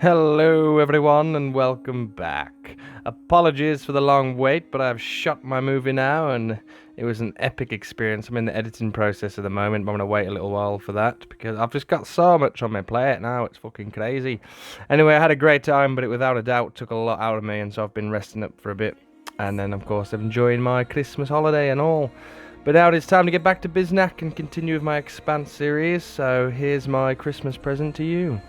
Hello everyone and welcome back. Apologies for the long wait, but I've shot my movie now and it was an epic experience. I'm in the editing process at the moment, but I'm going to wait a little while for that because I've just got so much on my plate now, it's fucking crazy. Anyway, I had a great time, but it without a doubt took a lot out of me, and so I've been resting up for a bit. And then of course I'm enjoying my Christmas holiday and all. But now it's time to get back to Biznack and continue with my Expanse series, so here's my Christmas present to you.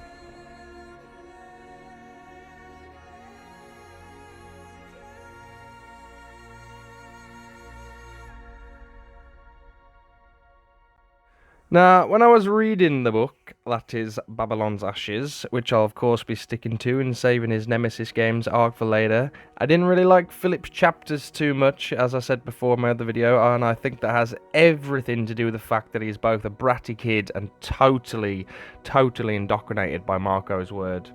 Now, when I was reading the book, that is Babylon's Ashes, which I'll of course be sticking to and saving his Nemesis games arc for later, I didn't really like Philip's chapters too much, as I said before in my other video, and I think that has everything to do with the fact that he's both a bratty kid and totally indoctrinated by Marco's word.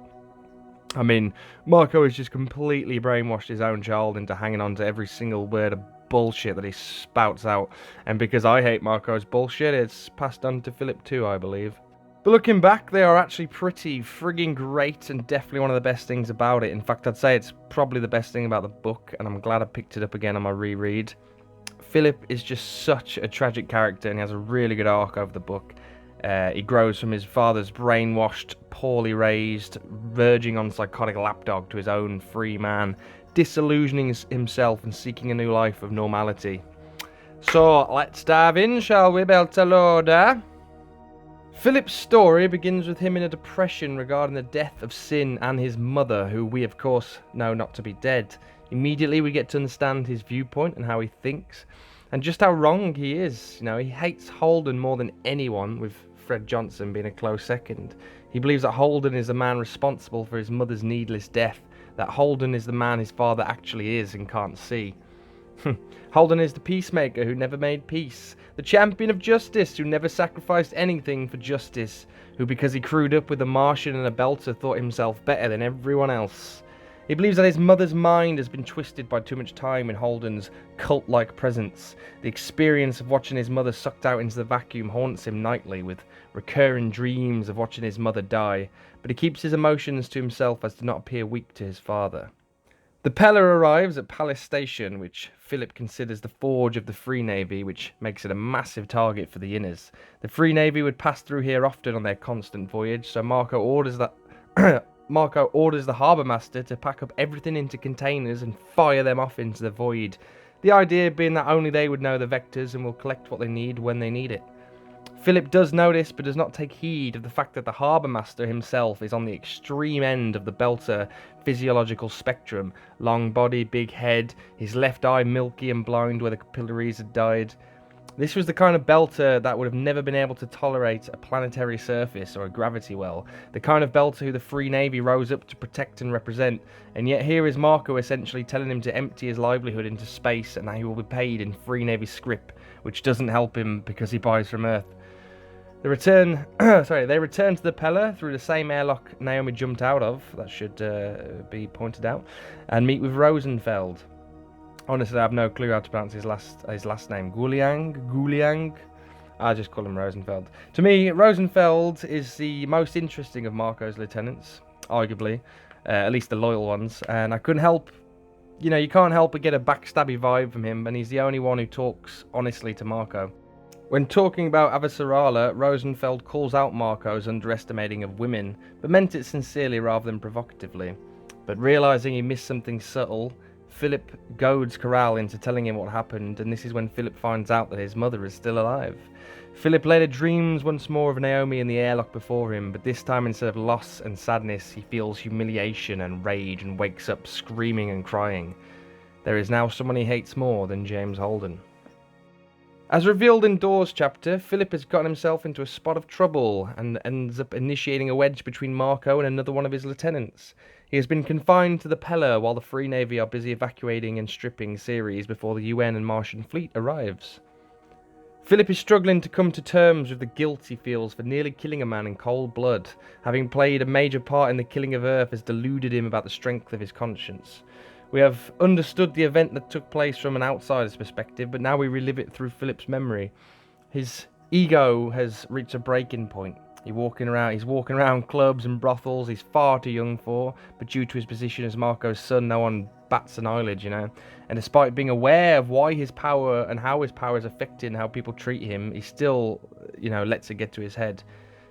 I mean, Marco has just completely brainwashed his own child into hanging on to every single word of bullshit that he spouts out, and because I hate Marco's bullshit, it's passed on to Philip too, I believe. But looking back, they are actually pretty frigging great and definitely one of the best things about it. In fact, I'd say it's probably the best thing about the book, and I'm glad I picked it up again on my reread. Philip is just such a tragic character, and he has a really good arc over the book. He grows from his father's brainwashed, poorly raised, verging on psychotic lapdog to his own free man, disillusioning himself and seeking a new life of normality. So, let's dive in, shall we, Beltalowda? Philip's story begins with him in a depression regarding the death of Sin and his mother, who we of course know not to be dead. Immediately we get to understand his viewpoint and how he thinks, and just how wrong he is. He hates Holden more than anyone, with Fred Johnson being a close second. He believes that Holden is the man responsible for his mother's needless death, that Holden is the man his father actually is and can't see. Holden is the peacemaker who never made peace, the champion of justice who never sacrificed anything for justice, who because he crewed up with a Martian and a Belter thought himself better than everyone else. He believes that his mother's mind has been twisted by too much time in Holden's cult-like presence. The experience of watching his mother sucked out into the vacuum haunts him nightly, with recurring dreams of watching his mother die, but he keeps his emotions to himself as to not appear weak to his father. The Pella arrives at Palace Station, which Philip considers the forge of the Free Navy, which makes it a massive target for the Inners. The Free Navy would pass through here often on their constant voyage, so Marco orders the harbour master to pack up everything into containers and fire them off into the void. The idea being that only they would know the vectors and will collect what they need when they need it. Philip does notice but does not take heed of the fact that the harbour master himself is on the extreme end of the Belter physiological spectrum. Long body, big head, his left eye milky and blind where the capillaries had died. This was the kind of Belter that would have never been able to tolerate a planetary surface or a gravity well, the kind of Belter who the Free Navy rose up to protect and represent, and yet here is Marco essentially telling him to empty his livelihood into space and that he will be paid in Free Navy scrip, which doesn't help him because he buys from Earth. They return to the Pella through the same airlock Naomi jumped out of, that should be pointed out, and meet with Rosenfeld. Honestly, I have no clue how to pronounce his last name. Guliang? I just call him Rosenfeld. To me, Rosenfeld is the most interesting of Marco's lieutenants, arguably, at least the loyal ones, and I couldn't help, you can't help but get a backstabby vibe from him, and he's the only one who talks honestly to Marco. When talking about Avasarala, Rosenfeld calls out Marco's underestimating of women, but meant it sincerely rather than provocatively. But realising he missed something subtle, Philip goads Corral into telling him what happened, and this is when Philip finds out that his mother is still alive. Philip later dreams once more of Naomi in the airlock before him, but this time instead of loss and sadness, he feels humiliation and rage and wakes up screaming and crying. There is now someone he hates more than James Holden. As revealed in Dawes' chapter, Philip has gotten himself into a spot of trouble and ends up initiating a wedge between Marco and another one of his lieutenants. He has been confined to the Pella while the Free Navy are busy evacuating and stripping Ceres before the UN and Martian fleet arrives. Philip is struggling to come to terms with the guilt he feels for nearly killing a man in cold blood. Having played a major part in the killing of Earth has deluded him about the strength of his conscience. We have understood the event that took place from an outsider's perspective, but now we relive it through Philip's memory. His ego has reached a breaking point. He's walking around clubs and brothels he's far too young for, but due to his position as Marco's son, no one bats an eyelid, you know. And despite being aware of why his power and how his power is affecting how people treat him, he still, lets it get to his head.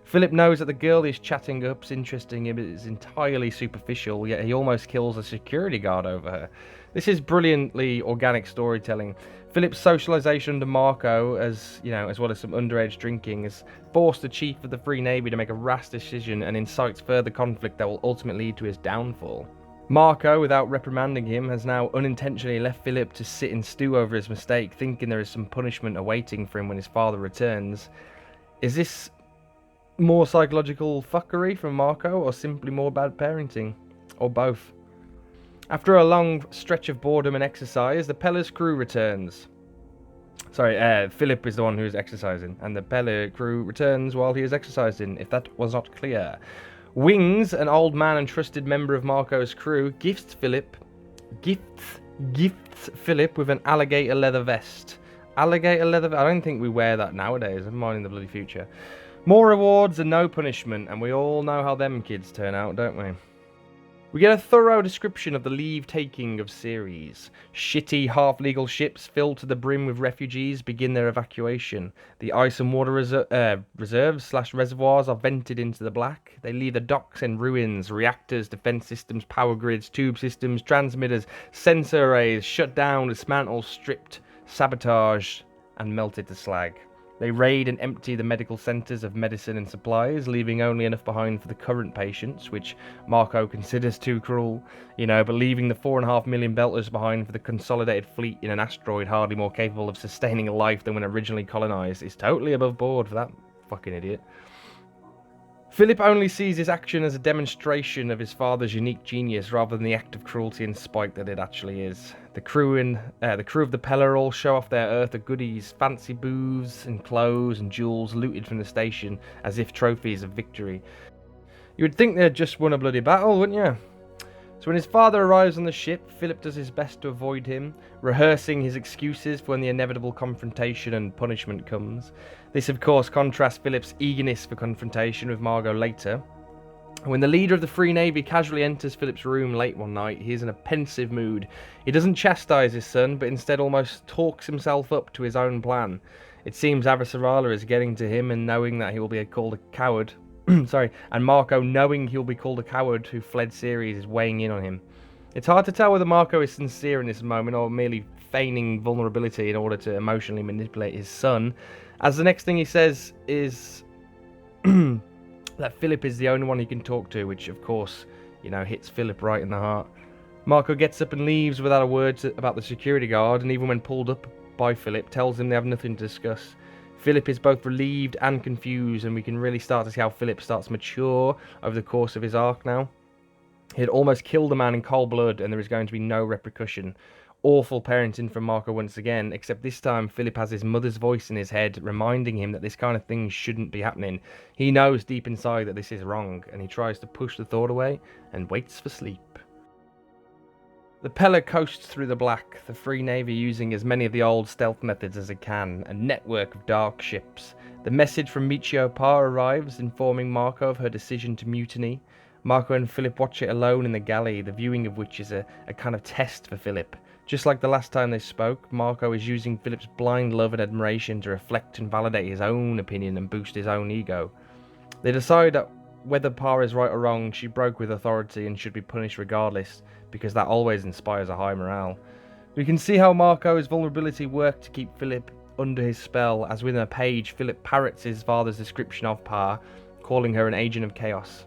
Philip knows that the girl he's chatting up's interesting him is entirely superficial, yet he almost kills a security guard over her. This is brilliantly organic storytelling. Philip's socialization under Marco, as well as some underage drinking, has forced the chief of the Free Navy to make a rash decision and incites further conflict that will ultimately lead to his downfall. Marco, without reprimanding him, has now unintentionally left Philip to sit and stew over his mistake, thinking there is some punishment awaiting for him when his father returns. Is this more psychological fuckery from Marco, or simply more bad parenting? Or both? After a long stretch of boredom and exercise, the Pella's crew returns. Philip is the one who is exercising, and the Pella crew returns while he is exercising, if that was not clear. Wings, an old man and trusted member of Marco's crew, gifts Philip with an alligator leather vest. Alligator leather vest? I don't think we wear that nowadays, never mind in the bloody future. More rewards and no punishment, and we all know how them kids turn out, don't we? We get a thorough description of the leave-taking of Ceres. Shitty, half-legal ships filled to the brim with refugees begin their evacuation. The ice and water reserves/reservoirs are vented into the black. They leave the docks in ruins. Reactors, defense systems, power grids, tube systems, transmitters, sensor arrays shut down, dismantled, stripped, sabotaged, and melted to slag. They raid and empty the medical centres of medicine and supplies, leaving only enough behind for the current patients, which Marco considers too cruel, but leaving the 4.5 million belters behind for the consolidated fleet in an asteroid hardly more capable of sustaining a life than when originally colonised is totally above board for that fucking idiot. Philip only sees his action as a demonstration of his father's unique genius rather than the act of cruelty and spite that it actually is. The crew of the Pella all show off their Earth of goodies, fancy booths and clothes and jewels looted from the station as if trophies of victory. You would think they'd just won a bloody battle, wouldn't you? So when his father arrives on the ship, Philip does his best to avoid him, rehearsing his excuses for when the inevitable confrontation and punishment comes. This, of course, contrasts Philip's eagerness for confrontation with Margot later. When the leader of the Free Navy casually enters Philip's room late one night, he is in a pensive mood. He doesn't chastise his son, but instead almost talks himself up to his own plan. It seems Avasarala is getting to him, and knowing that he will be called a coward, and Marco, knowing he'll be called a coward who fled Ceres, is weighing in on him. It's hard to tell whether Marco is sincere in this moment or merely feigning vulnerability in order to emotionally manipulate his son, as the next thing he says is that Philip is the only one he can talk to, which of course, hits Philip right in the heart. Marco gets up and leaves without a word about the security guard, and even when pulled up by Philip, tells him they have nothing to discuss. Philip is both relieved and confused, and we can really start to see how Philip starts to mature over the course of his arc now. He had almost killed a man in cold blood, and there is going to be no repercussion. Awful parenting from Marco once again, except this time Philip has his mother's voice in his head, reminding him that this kind of thing shouldn't be happening. He knows deep inside that this is wrong, and he tries to push the thought away and waits for sleep. The Pella coasts through the black, the Free Navy using as many of the old stealth methods as it can, a network of dark ships. The message from Michio Parr arrives, informing Marco of her decision to mutiny. Marco and Philip watch it alone in the galley, the viewing of which is a kind of test for Philip. Just like the last time they spoke, Marco is using Philip's blind love and admiration to reflect and validate his own opinion and boost his own ego. They decide that whether Parr is right or wrong, she broke with authority and should be punished regardless, because that always inspires a high morale. We can see how Marco's vulnerability worked to keep Philip under his spell, as within a page, Philip parrots his father's description of Parr, calling her an agent of chaos.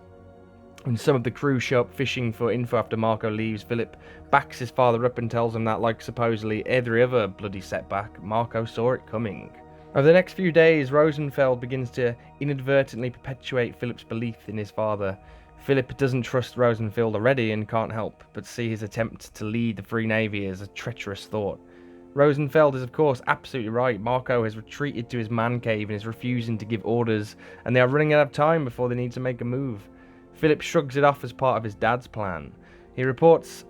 When some of the crew show up fishing for info after Marco leaves, Philip backs his father up and tells him that, like supposedly every other bloody setback, Marco saw it coming. Over the next few days, Rosenfeld begins to inadvertently perpetuate Philip's belief in his father. Philip doesn't trust Rosenfeld already and can't help but see his attempt to lead the Free Navy as a treacherous thought. Rosenfeld is of course absolutely right. Marco has retreated to his man cave and is refusing to give orders, and they are running out of time before they need to make a move. Philip shrugs it off as part of his dad's plan. He reports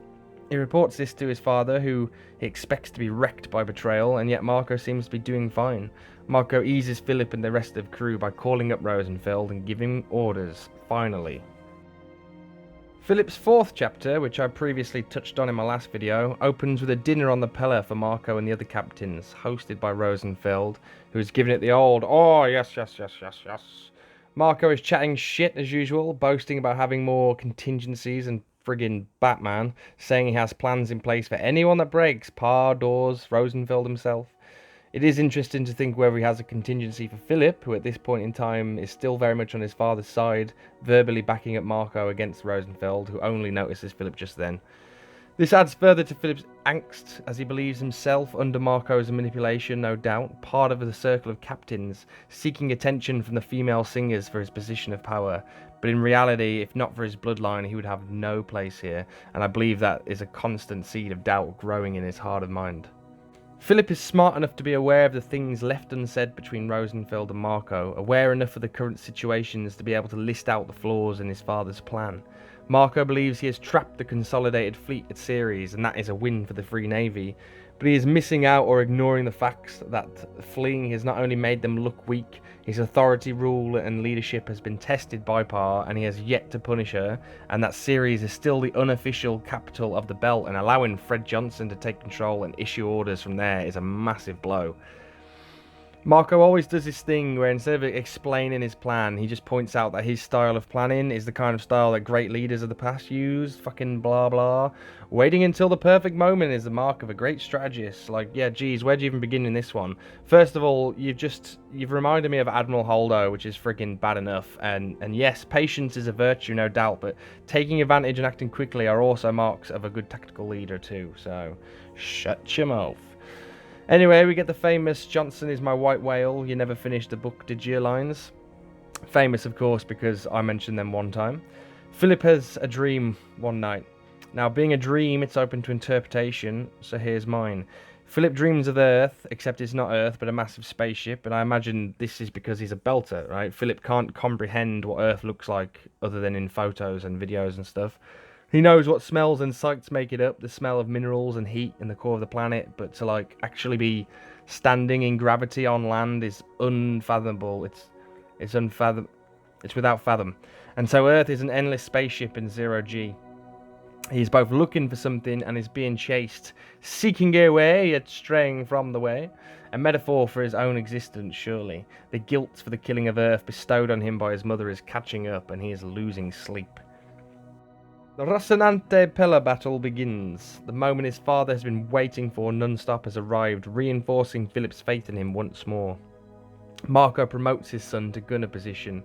He reports this to his father, who he expects to be wrecked by betrayal, and yet Marco seems to be doing fine. Marco eases Philip and the rest of the crew by calling up Rosenfeld and giving orders, finally. Philip's fourth chapter, which I previously touched on in my last video, opens with a dinner on the Pella for Marco and the other captains, hosted by Rosenfeld, who is giving it the old, "Oh, yes, yes, yes, yes, yes." Marco is chatting shit as usual, boasting about having more contingencies and friggin' Batman, saying he has plans in place for anyone that breaks, Pa, Dawes, Rosenfeld himself. It is interesting to think whether he has a contingency for Philip, who at this point in time is still very much on his father's side, verbally backing up Marco against Rosenfeld, who only notices Philip just then. This adds further to Philip's angst, as he believes himself under Marco's manipulation, no doubt, part of the circle of captains, seeking attention from the female singers for his position of power. But in reality, if not for his bloodline, he would have no place here, and I believe that is a constant seed of doubt growing in his heart and mind. Philip is smart enough to be aware of the things left unsaid between Rosenfeld and Marco, aware enough of the current situations to be able to list out the flaws in his father's plan. Marco believes he has trapped the Consolidated Fleet at Ceres, and that is a win for the Free Navy, but he is missing out or ignoring the facts that fleeing has not only made them look weak, his authority, rule and leadership has been tested by Pa, and he has yet to punish her, and that Ceres is still the unofficial capital of the belt, and allowing Fred Johnson to take control and issue orders from there is a massive blow. Marco always does this thing where instead of explaining his plan, he just points out that his style of planning is the kind of style that great leaders of the past used, fucking blah blah. Waiting until the perfect moment is the mark of a great strategist. Like, yeah, geez, where'd you even begin in this one? First of all, you've reminded me of Admiral Holdo, which is freaking bad enough, and yes, patience is a virtue, no doubt, but taking advantage and acting quickly are also marks of a good tactical leader too, so shut your mouth. Anyway, we get the famous "Johnson is my white whale, you never finished the book, did you?" lines. Famous, of course, because I mentioned them one time. Philip has a dream one night. Now, being a dream, it's open to interpretation, so here's mine. Philip dreams of Earth, except it's not Earth, but a massive spaceship, and I imagine this is because he's a belter, right? Philip can't comprehend what Earth looks like, other than in photos and videos and stuff. He knows what smells and sights make it up, the smell of minerals and heat in the core of the planet, but to actually be standing in gravity on land is unfathomable. It's without fathom. And so Earth is an endless spaceship in zero G. He's both looking for something and is being chased, seeking a way yet straying from the way. A metaphor for his own existence, surely. The guilt for the killing of Earth bestowed on him by his mother is catching up, and he is losing sleep. The Rocinante Pella battle begins. The moment his father has been waiting for non-stop has arrived, reinforcing Philip's faith in him once more. Marco promotes his son to gunner position.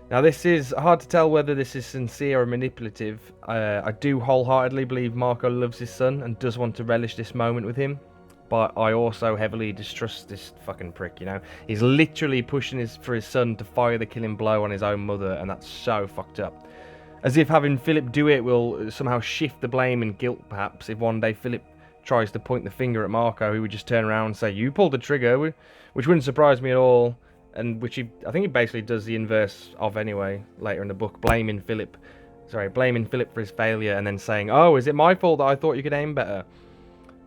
Now, this is hard to tell whether this is sincere or manipulative. I do wholeheartedly believe Marco loves his son and does want to relish this moment with him, but I also heavily distrust this fucking prick, you know? He's literally pushing for his son to fire the killing blow on his own mother, and that's so fucked up. As if having Philip do it will somehow shift the blame and guilt, perhaps, if one day Philip tries to point the finger at Marco, he would just turn around and say, "You pulled the trigger," which wouldn't surprise me at all, and which I think he basically does the inverse of anyway, later in the book, blaming Philip for his failure, and then saying, "Oh, is it my fault that I thought you could aim better?"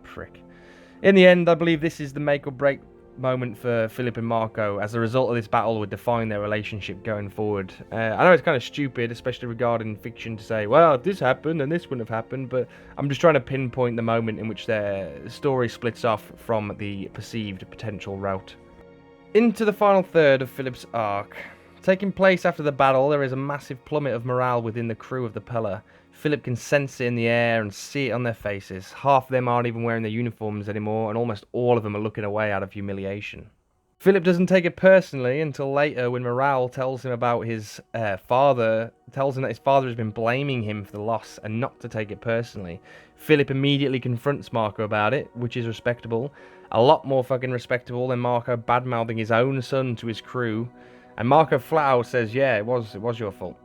Prick. In the end, I believe this is the make or break moment for Philip and Marco, as a result of this battle would define their relationship going forward. I know it's kind of stupid, especially regarding fiction, to say, well, this happened and this wouldn't have happened, but I'm just trying to pinpoint the moment in which their story splits off from the perceived potential route. Into the final third of Philip's arc. Taking place after the battle, there is a massive plummet of morale within the crew of the Pella. Philip can sense it in the air and see it on their faces. Half of them aren't even wearing their uniforms anymore, and almost all of them are looking away out of humiliation. Philip doesn't take it personally until later, when Morale tells him about his father, tells him that his father has been blaming him for the loss and not to take it personally. Philip immediately confronts Marco about it, which is respectable. A lot more fucking respectable than Marco badmouthing his own son to his crew. And Marco flat out says, yeah, it was your fault.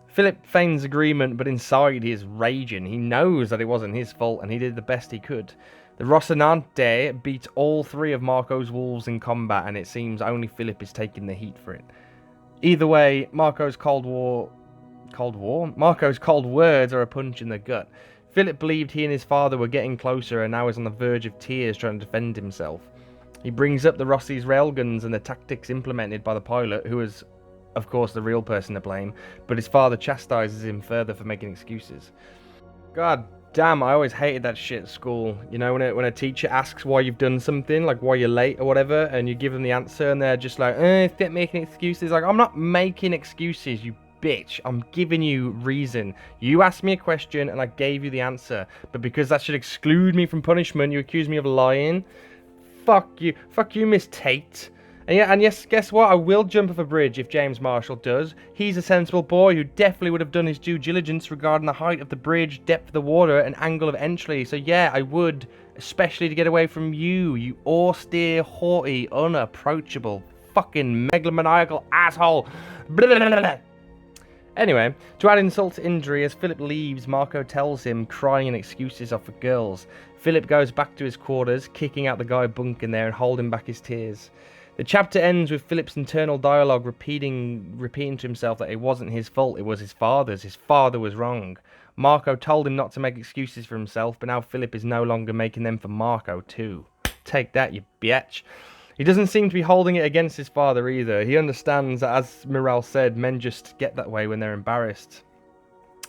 Philip feigns agreement, but inside he is raging. He knows that it wasn't his fault, and he did the best he could. The Rocinante beat all three of Marco's wolves in combat, and it seems only Philip is taking the heat for it. Either way, Marco's cold words are a punch in the gut. Philip believed he and his father were getting closer and now is on the verge of tears trying to defend himself. He brings up the Rossi's railguns and the tactics implemented by the pilot, who is, of course, the real person to blame, but his father chastises him further for making excuses. God damn, I always hated that shit at school. You know, when a teacher asks why you've done something, like why you're late or whatever, and you give them the answer and they're just like, stop making excuses. Like, I'm not making excuses, you bitch. I'm giving you reason. You asked me a question and I gave you the answer, but because that should exclude me from punishment, you accuse me of lying. Fuck you, Miss Tate. And yes, guess what? I will jump off a bridge if James Marshall does. He's a sensible boy who definitely would have done his due diligence regarding the height of the bridge, depth of the water, and angle of entry. So yeah, I would, especially to get away from you, you austere, haughty, unapproachable, fucking megalomaniacal asshole. Blah, blah, blah, blah. Anyway, to add insult to injury, as Philip leaves, Marco tells him, crying and excuses are for girls. Philip goes back to his quarters, kicking out the guy bunking there and holding back his tears. The chapter ends with Philip's internal dialogue repeating to himself that it wasn't his fault, it was his father's. His father was wrong. Marco told him not to make excuses for himself, but now Philip is no longer making them for Marco too. Take that, you bitch. He doesn't seem to be holding it against his father either. He understands that, as Morel said, men just get that way when they're embarrassed.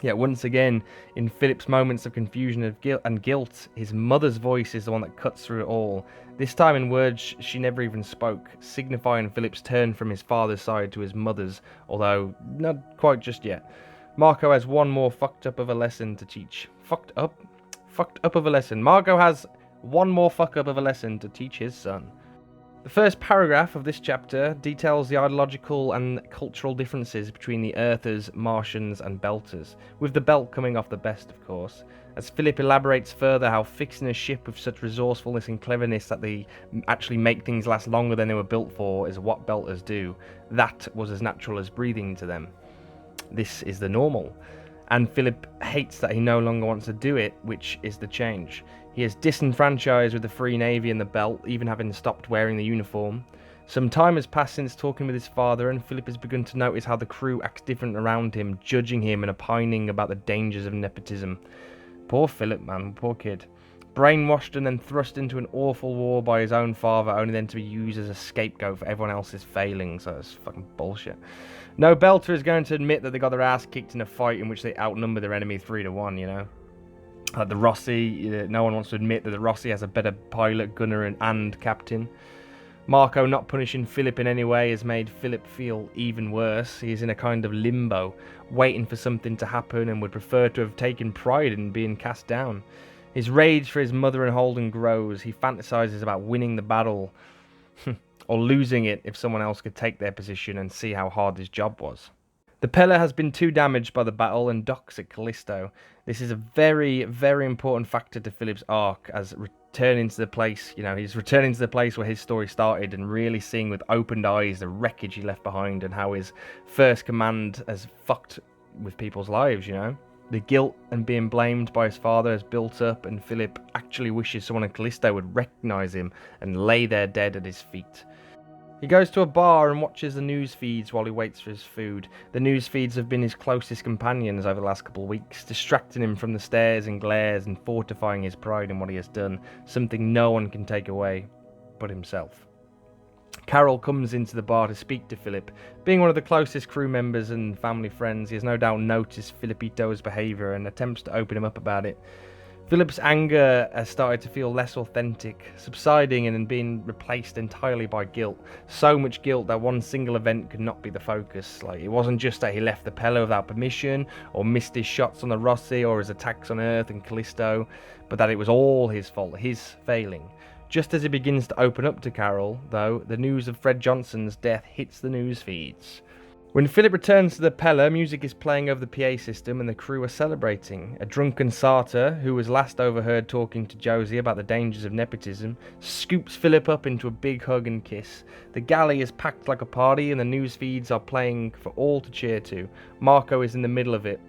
Yet once again, in Philip's moments of confusion and guilt, his mother's voice is the one that cuts through it all. This time in words she never even spoke, signifying Philip's turn from his father's side to his mother's, although not quite just yet. Marco has one more fucked up of a lesson to teach. Fucked up of a lesson. Marco has one more fuck up of a lesson to teach his son. The first paragraph of this chapter details the ideological and cultural differences between the Earthers, Martians and Belters, with the Belt coming off the best, of course, as Philip elaborates further how fixing a ship with such resourcefulness and cleverness that they actually make things last longer than they were built for is what Belters do. That was as natural as breathing to them. This is the normal. And Philip hates that he no longer wants to do it, which is the change. He is disenfranchised with the Free Navy and the Belt, even having stopped wearing the uniform. Some time has passed since talking with his father, and Philip has begun to notice how the crew acts different around him, judging him and opining about the dangers of nepotism. Poor Philip, man, poor kid. Brainwashed and then thrust into an awful war by his own father, only then to be used as a scapegoat for everyone else's failings. That's fucking bullshit. No Belter is going to admit that they got their ass kicked in a fight in which they outnumbered their enemy 3-1, you know? The Rossi, no one wants to admit that the Rossi has a better pilot, gunner and captain. Marco not punishing Philip in any way has made Philip feel even worse. He is in a kind of limbo, waiting for something to happen and would prefer to have taken pride in being cast down. His rage for his mother and Holden grows. He fantasizes about winning the battle or losing it if someone else could take their position and see how hard his job was. The Pella has been too damaged by the battle and docks at Callisto. This is a very, very important factor to Philip's arc as returning to the place, he's returning to the place where his story started and really seeing with opened eyes the wreckage he left behind and how his first command has fucked with people's lives, The guilt and being blamed by his father has built up, and Philip actually wishes someone in Callisto would recognize him and lay there dead at his feet. He goes to a bar and watches the news feeds while he waits for his food. The news feeds have been his closest companions over the last couple of weeks, distracting him from the stares and glares and fortifying his pride in what he has done, something no one can take away but himself. Carol comes into the bar to speak to Philip. Being one of the closest crew members and family friends, he has no doubt noticed Filipito's behaviour and attempts to open him up about it. Philip's anger has started to feel less authentic, subsiding and being replaced entirely by guilt. So much guilt that one single event could not be the focus. It wasn't just that he left the Pella without permission, or missed his shots on the Rossi or his attacks on Earth and Callisto, but that it was all his fault, his failing. Just as he begins to open up to Carol, though, the news of Fred Johnson's death hits the news feeds. When Philip returns to the Pella, music is playing over the PA system and the crew are celebrating. A drunken Sartor, who was last overheard talking to Josie about the dangers of nepotism, scoops Philip up into a big hug and kiss. The galley is packed like a party and the news feeds are playing for all to cheer to. Marco is in the middle of it,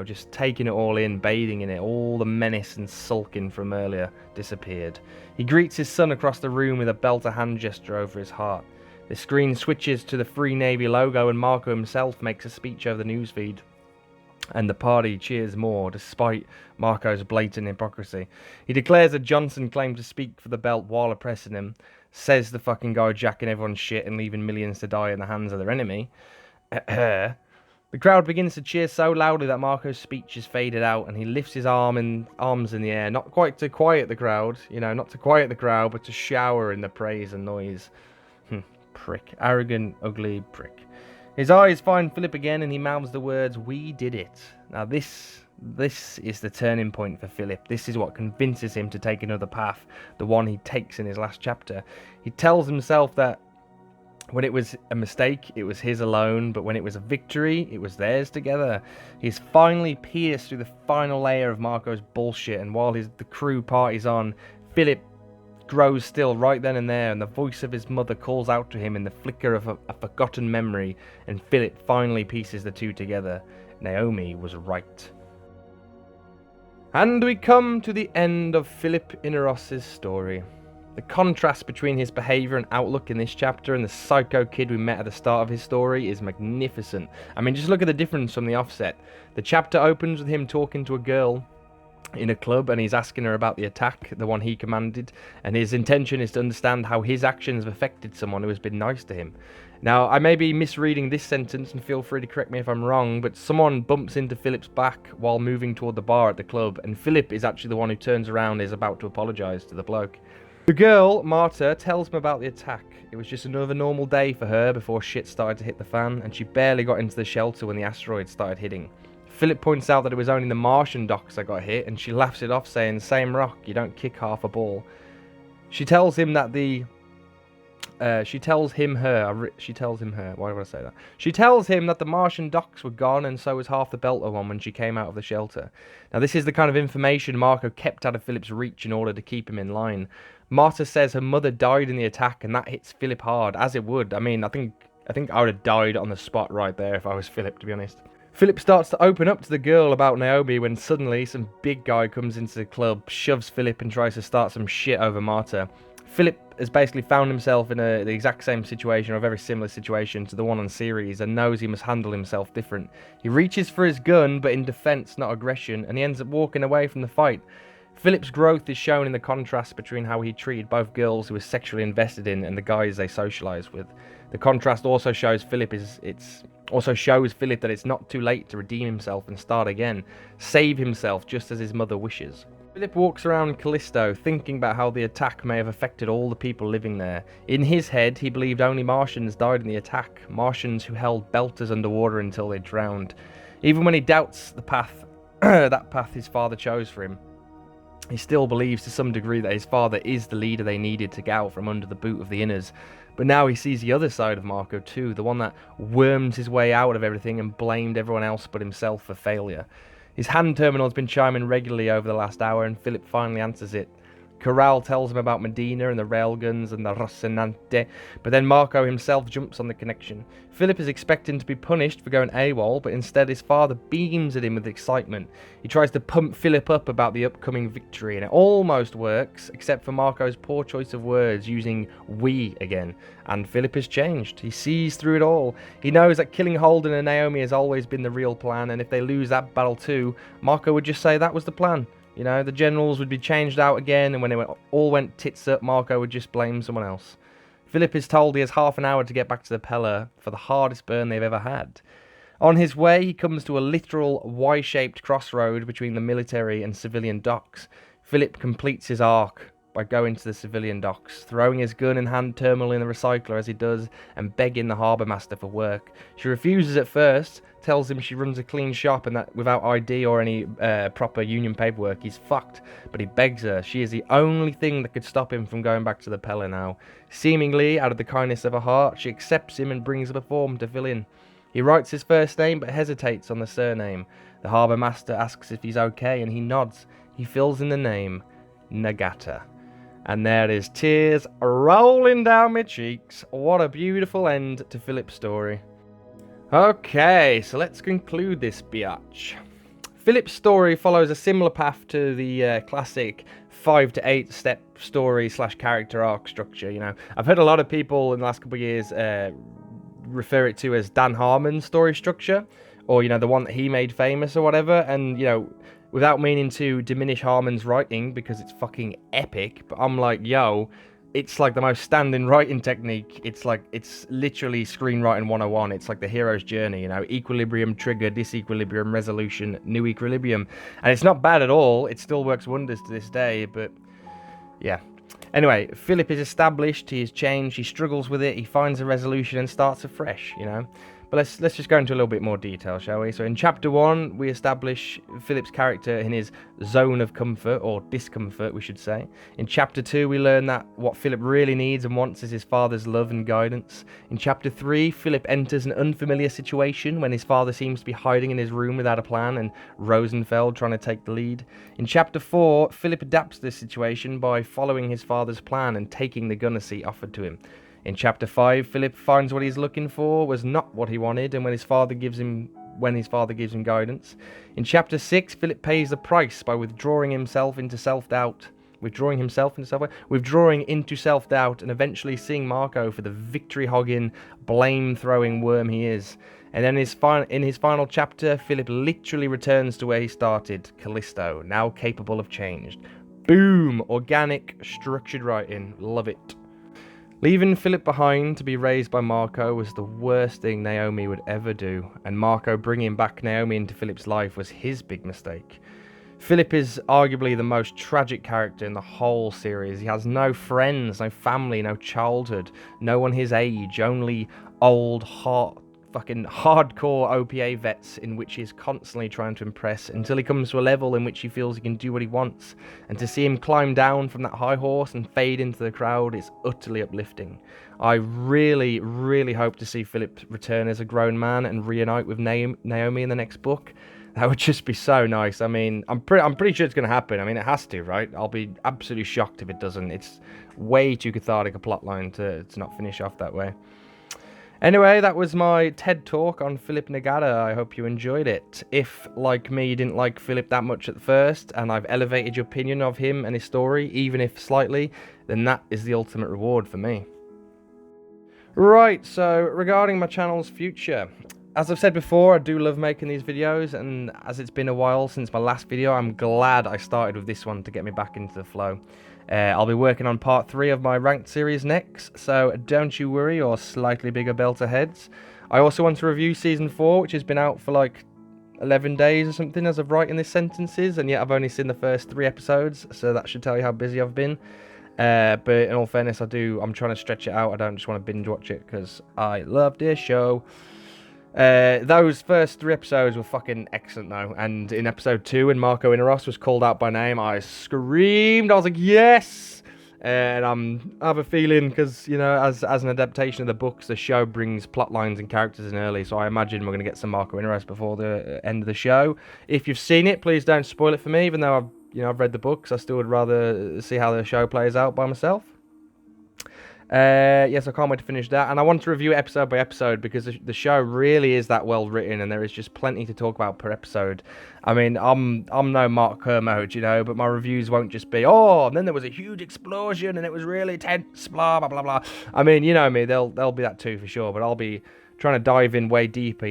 just taking it all in, bathing in it. All the menace and sulking from earlier disappeared. He greets his son across the room with a Belter hand gesture over his heart. The screen switches to the Free Navy logo and Marco himself makes a speech over the newsfeed. and the party cheers more, despite Marco's blatant hypocrisy. He declares that Johnson claimed to speak for the belt while oppressing him, says the fucking guy jacking everyone's shit and leaving millions to die in the hands of their enemy. The crowd begins to cheer so loudly that Marco's speech is faded out, and he lifts his arms in the air, not quite to quiet the crowd, not to quiet the crowd, but to shower in the praise and noise. Prick. Arrogant, ugly prick. His eyes find Philip again, and he mouths the words, "We did it." Now this is the turning point for Philip. This is what convinces him to take another path, the one he takes in his last chapter. He tells himself that when it was a mistake, it was his alone, but when it was a victory, it was theirs together. He's finally pierced through the final layer of Marco's bullshit, and while the crew parties on, Philip grows still right then and there, and the voice of his mother calls out to him in the flicker of a forgotten memory, and Philip finally pieces the two together. Naomi was right. And we come to the end of Philip Inaros' story. The contrast between his behaviour and outlook in this chapter and the psycho kid we met at the start of his story is magnificent. I mean, just look at the difference from the offset. The chapter opens with him talking to a girl in a club, and he's asking her about the attack, the one he commanded, and his intention is to understand how his actions have affected someone who has been nice to him. Now, I may be misreading this sentence, and feel free to correct me if I'm wrong, but someone bumps into Philip's back while moving toward the bar at the club, and Philip is actually the one who turns around and is about to apologise to the bloke. The girl, Marta, tells him about the attack. It was just another normal day for her before shit started to hit the fan, and she barely got into the shelter when the asteroid started hitting. Philip points out that it was only the Martian docks that got hit, and she laughs it off, saying, "Same rock, you don't kick half a ball." She tells him that she tells him that the Martian docks were gone, and so was half the Belter one when she came out of the shelter. Now, this is the kind of information Marco kept out of Philip's reach in order to keep him in line. Marta says her mother died in the attack, and that hits Philip hard, as it would. I mean, I think I would have died on the spot right there if I was Philip, to be honest. Philip starts to open up to the girl about Naomi when suddenly some big guy comes into the club, shoves Philip, and tries to start some shit over Marta. Philip has basically found himself in the exact same situation, or a very similar situation to the one on series, and knows he must handle himself different. He reaches for his gun, but in defense, not aggression, and he ends up walking away from the fight. Philip's growth is shown in the contrast between how he treated both girls he was sexually invested in and the guys they socialised with. The contrast also shows Philip that it's not too late to redeem himself and start again, save himself just as his mother wishes. Philip walks around Callisto, thinking about how the attack may have affected all the people living there. In his head, he believed only Martians died in the attack, Martians who held Belters underwater until they drowned. Even when he doubts the path, that path his father chose for him, he still believes to some degree that his father is the leader they needed to get out from under the boot of the Inners. But now he sees the other side of Marco too, the one that wormed his way out of everything and blamed everyone else but himself for failure. His hand terminal has been chiming regularly over the last hour, and Philip finally answers it. Corral tells him about Medina and the railguns and the Rocinante, but then Marco himself jumps on the connection. Philip is expecting to be punished for going AWOL, but instead his father beams at him with excitement. He tries to pump Philip up about the upcoming victory, and it almost works, except for Marco's poor choice of words, using "we" again. And Philip has changed. He sees through it all. He knows that killing Holden and Naomi has always been the real plan, and if they lose that battle too, Marco would just say that was the plan. The generals would be changed out again, and when it all went tits up, Marco would just blame someone else. Philip is told he has half an hour to get back to the Pella for the hardest burn they've ever had. On his way, he comes to a literal Y-shaped crossroad between the military and civilian docks. Philip completes his arc by going to the civilian docks, throwing his gun and hand terminal in the recycler as he does, and begging the harbour master for work. She refuses at first, tells him she runs a clean shop and that without ID or any proper union paperwork he's fucked, but he begs her. She is the only thing that could stop him from going back to the Pella now. Seemingly, out of the kindness of her heart, she accepts him and brings up a form to fill in. He writes his first name but hesitates on the surname. The harbour master asks if he's okay and he nods. He fills in the name, Nagata. And there is tears rolling down my cheeks. What a beautiful end to Philip's story. Okay, so let's conclude this biatch. Philip's story follows a similar path to the classic 5 to 8 step story / character arc structure. I've heard a lot of people in the last couple of years refer it to as Dan Harmon's story structure, or, the one that he made famous or whatever. And, without meaning to diminish Harmon's writing, because it's fucking epic, but I'm like, yo, it's like the most standing writing technique. It's literally screenwriting 101. It's like the hero's journey, equilibrium, trigger, disequilibrium, resolution, new equilibrium. And it's not bad at all. It still works wonders to this day, but yeah. Anyway, Philip is established, he is changed, he struggles with it, he finds a resolution and starts afresh, But let's just go into a little bit more detail, shall we? So in chapter 1, we establish Philip's character in his zone of comfort, or discomfort, we should say. In chapter 2, we learn that what Philip really needs and wants is his father's love and guidance. In chapter 3, Philip enters an unfamiliar situation when his father seems to be hiding in his room without a plan and Rosenfeld trying to take the lead. In chapter 4, Philip adapts to this situation by following his father's plan and taking the gunner seat offered to him. In chapter 5, Philip finds what he's looking for was not what he wanted, and when his father gives him guidance. In chapter 6, Philip pays the price by withdrawing himself into self-doubt, and eventually seeing Marco for the victory-hogging, blame-throwing worm he is. And then in his final chapter, Philip literally returns to where he started, Callisto, now capable of change. Boom! Organic, structured writing. Love it. Leaving Philip behind to be raised by Marco was the worst thing Naomi would ever do, and Marco bringing back Naomi into Philip's life was his big mistake. Philip is arguably the most tragic character in the whole series. He has no friends, no family, no childhood, no one his age, only old, fucking hardcore OPA vets in which he's constantly trying to impress until he comes to a level in which he feels he can do what he wants. And to see him climb down from that high horse and fade into the crowd is utterly uplifting. I really, really hope to see Philip return as a grown man and reunite with Naomi in the next book. That would just be so nice. I mean, I'm pretty sure it's going to happen. I mean, it has to, right? I'll be absolutely shocked if it doesn't. It's way too cathartic a plotline to not finish off that way. Anyway, that was my TED Talk on Philip Nagata. I hope you enjoyed it. If, like me, you didn't like Philip that much at first, and I've elevated your opinion of him and his story, even if slightly, then that is the ultimate reward for me. Right, so regarding my channel's future, as I've said before, I do love making these videos, and as it's been a while since my last video, I'm glad I started with this one to get me back into the flow. I'll be working on part 3 of my ranked series next, so don't you worry, or slightly bigger belter heads. I also want to review season 4, which has been out for like 11 days or something as of writing these sentences, and yet I've only seen the first 3 episodes, so that should tell you how busy I've been. But in all fairness, I'm trying to stretch it out. I don't just want to binge watch it because I love this show. Those first 3 episodes were fucking excellent though, and in episode 2 when Marco Inaros was called out by name, I screamed. I was like, yes! And I have a feeling, because as an adaptation of the books, the show brings plot lines and characters in early, so I imagine we're going to get some Marco Inaros before the end of the show. If you've seen it, please don't spoil it for me, even though I've read the books. I still would rather see how the show plays out by myself. Yes, I can't wait to finish that, and I want to review it episode by episode because the show really is that well written, and there is just plenty to talk about per episode. I mean, I'm no Mark Kermode, but my reviews won't just be, oh, and then there was a huge explosion and it was really tense, blah blah blah blah. I mean, you know me, they'll be that too for sure, but I'll be trying to dive in way deeper,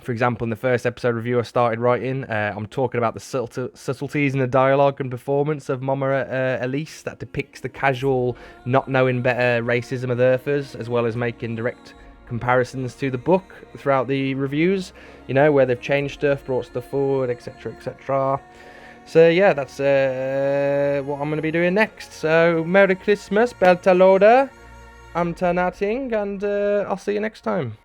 For example, in the first episode review I started writing, I'm talking about the subtleties in the dialogue and performance of Mama Elise that depicts the casual, not knowing better racism of Earthers, as well as making direct comparisons to the book throughout the reviews, where they've changed stuff, brought stuff forward, etc, etc. So yeah, that's what I'm going to be doing next. So, Merry Christmas, Beltaloda, I'm Ternating, and I'll see you next time.